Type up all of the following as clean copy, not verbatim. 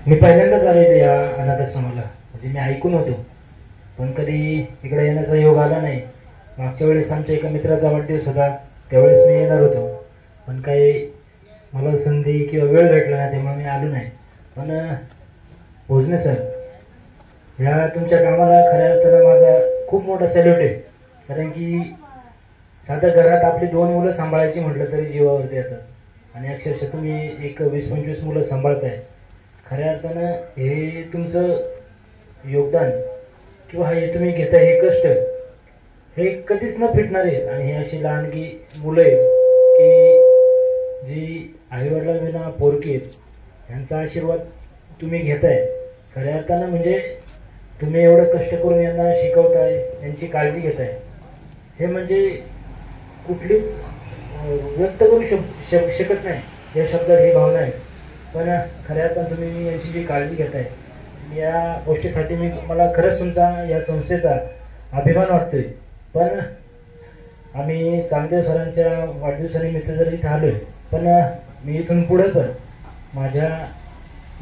मी पहिल्यांदाच आलो इथे या अनाथ आश्रमाला. म्हणजे मी ऐकून होतो पण कधी इकडे येण्याचा योग आला नाही. मागच्या वेळेस आमच्या एका मित्राचा वाढदिवस होता, त्यावेळेस मी येणार होतो पण काही मला संधी किंवा वेळ भेटला नाही, तेव्हा मी आलो नाही. पण भोजने सर, ह्या तुमच्या कामाला खऱ्या अर्थानं माझा खूप मोठा सॅल्यूट आहे. कारण की साध्या घरात आपली 2 मुलं सांभाळायची म्हटलं तरी जीवावरती येतात आणि अक्षरशः तुम्ही एक 20-25 मुलं सांभाळताय. खऱ्या अर्थानं हे तुमचं योगदान किंवा हे तुम्ही घेताय हे कष्ट हे कधीच न फिटणार आहे. आणि हे अशी लहानगी मुलं आहेत की जी आईवडिलांविना पोरकी आहेत, यांचा आशीर्वाद तुम्ही घेताय. खऱ्या अर्थानं म्हणजे तुम्ही एवढं कष्ट करून यांना शिकवताय, यांची काळजी घेताय, हे म्हणजे कुठलीच व्यक्त करू शकत नाही या शब्दात ही भावना आहे. पण खऱ्या अर्थानं तुम्ही यांची जी काळजी घेताय या गोष्टीसाठी मला खरंच तुमचा या संस्थेचा अभिमान वाटतोय. पण आम्ही चांगदेव सरांच्या वाढदिवसानिमित्त जरी इथं आलोय, पण मी इथून पुढे पण माझ्या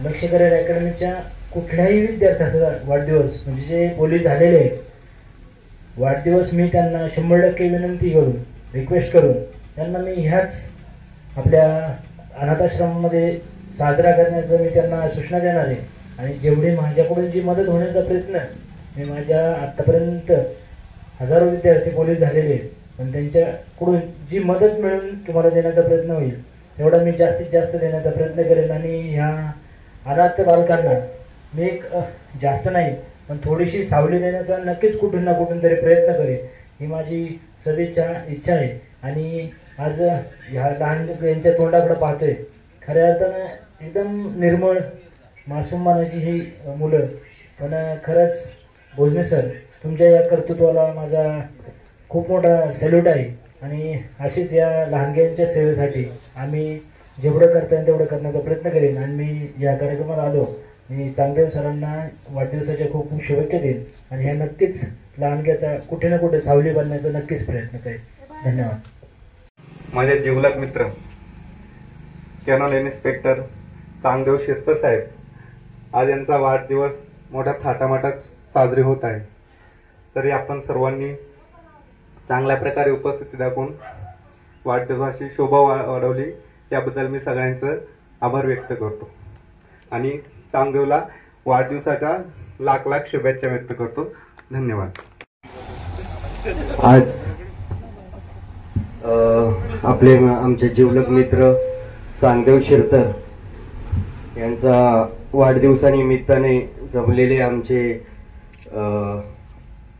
लक्ष्य करिअर अकॅडमीच्या कुठल्याही विद्यार्थ्याचा वाढदिवस म्हणजे जे पोलीस झालेले आहेत वाढदिवस, मी त्यांना 100% विनंती करून रिक्वेस्ट करून त्यांना मी ह्याच आपल्या अनाथाश्रमामध्ये साजरा करण्याचं मी त्यांना सूचना देणार आहे. आणि जेवढी माझ्याकडून जी मदत होण्याचा प्रयत्न, मी माझ्या आत्तापर्यंत हजारो विद्यार्थी पोलीस झालेले आहेत, पण त्यांच्याकडून जी मदत मिळून तुम्हाला देण्याचा प्रयत्न होईल तेवढा मी जास्तीत जास्त देण्याचा प्रयत्न करेन. आणि ह्या अनाथ बालकांना मी एक जास्त नाही पण थोडीशी सावली देण्याचा नक्कीच कुठून ना कुठून तरी प्रयत्न करेन, ही माझी सदिच्छा इच्छा आहे. आणि आज ह्या लहान यांच्या तोंडाकडे पाहतोय, खऱ्या अर्थानं एकदम निर्मळ मासूम मानाची ही मुलं. पण खरंच भोजने सर, तुमच्या या कर्तृत्वाला माझा खूप मोठा सॅल्यूट आहे. आणि अशीच या लहानग्यांच्या सेवेसाठी आम्ही जेवढं करता येईल तेवढं करण्याचा प्रयत्न करेन. आणि मी या कार्यक्रमाला आलो, मी चांगदेव सरांना वाढदिवसाच्या खूप खूप शुभेच्छा देईन आणि ह्या नक्कीच लहानग्याचा कुठे ना कुठे सावली बनण्याचा नक्कीच प्रयत्न करेन. धन्यवाद. माझे जिवलग मित्र कर्नल इन्स्पेक्टर चांगदेव शिरकर साहेब, आज यांचा वाढदिवस मोठ्या थाटामाटात साजरी होत आहे. तरी आपण सर्वांनी चांगल्या प्रकारे उपस्थिती दाखवून वाढदिवसाची शोभा वाढवली, त्याबद्दल मी सगळ्यांचं आभार व्यक्त करतो आणि चांगदेवला वाढदिवसाच्या लाख लाख शुभेच्छा व्यक्त करतो. धन्यवाद. आज आमचे जिवलग मित्र चांगदेव शिरकर यांचा वाढदिवसानिमित्ताने जमलेले आमचे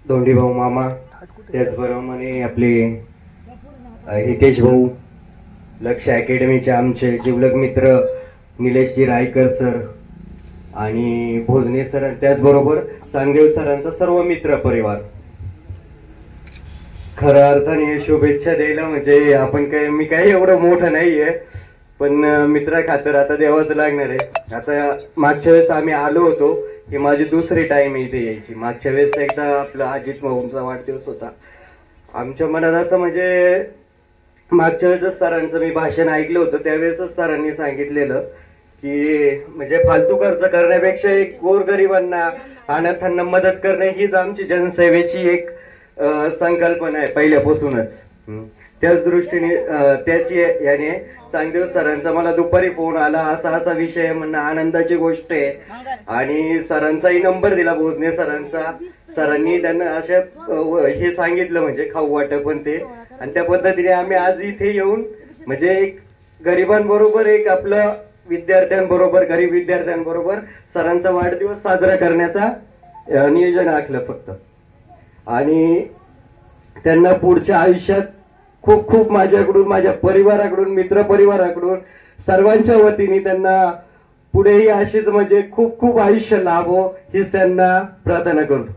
धोंडीभाऊ मामा, त्याचबरोबर आपले हितेश भाऊ, लक्ष्य अकॅडमीचे आमचे जिवलग मित्र निलेशजी रायकर सर आणि भोजने सर, त्याचबरोबर चांगदेव सरांचा सर्व मित्र परिवार. खऱ्या अर्थाने शुभेच्छा द्यायला म्हणजे मी काही एवढं मोठं नाहीये, पण मित्रा खातर आता द्यावंच लागणार आहे. आता मागच्या वेळेस आम्ही आलो होतो, ही माझी दुसरी टाइम इथे यायची. मागच्या वेळेस एकदा आपला अजित भाऊंचा वाढदिवस होता. आमच्या मनात असं म्हणजे मागच्या वेळेस सरांचं मी भाषण ऐकलं होतं, त्यावेळेसच सरांनी सांगितलेलं की म्हणजे फालतू खर्च करण्यापेक्षा एक गोरगरिबांना अनाथांना मदत करणे हीच आमची जनसेवेची एक संकल्पना आहे पहिल्यापासूनच. त्याच दृष्टीने त्याची याने चांगदेव सरांचा मला दुपारी फोन आला, असा विषय म्हणणं आनंदाची गोष्ट आहे. आणि सरांचाही नंबर दिला भोजने सरांचा. सरांनी त्यांना अशा हे सांगितलं म्हणजे खाऊ वाटप पण ते, आणि त्या पद्धतीने आम्ही आज इथे येऊन म्हणजे एक गरिबांबरोबर एक आपलं विद्यार्थ्यांबरोबर गरीब विद्यार्थ्यांबरोबर सरांचा वाढदिवस साजरा करण्याचा नियोजन आखलं फक्त. आणि त्यांना पुढच्या आयुष्यात खूप खूप माझ्याकडून, माझ्या परिवाराकडून, मित्र परिवाराकडून, सर्वांच्या वतीने त्यांना पुढेही अशीच म्हणजे खूप खूप आयुष्य लाभो हीच त्यांना प्रार्थना करतो.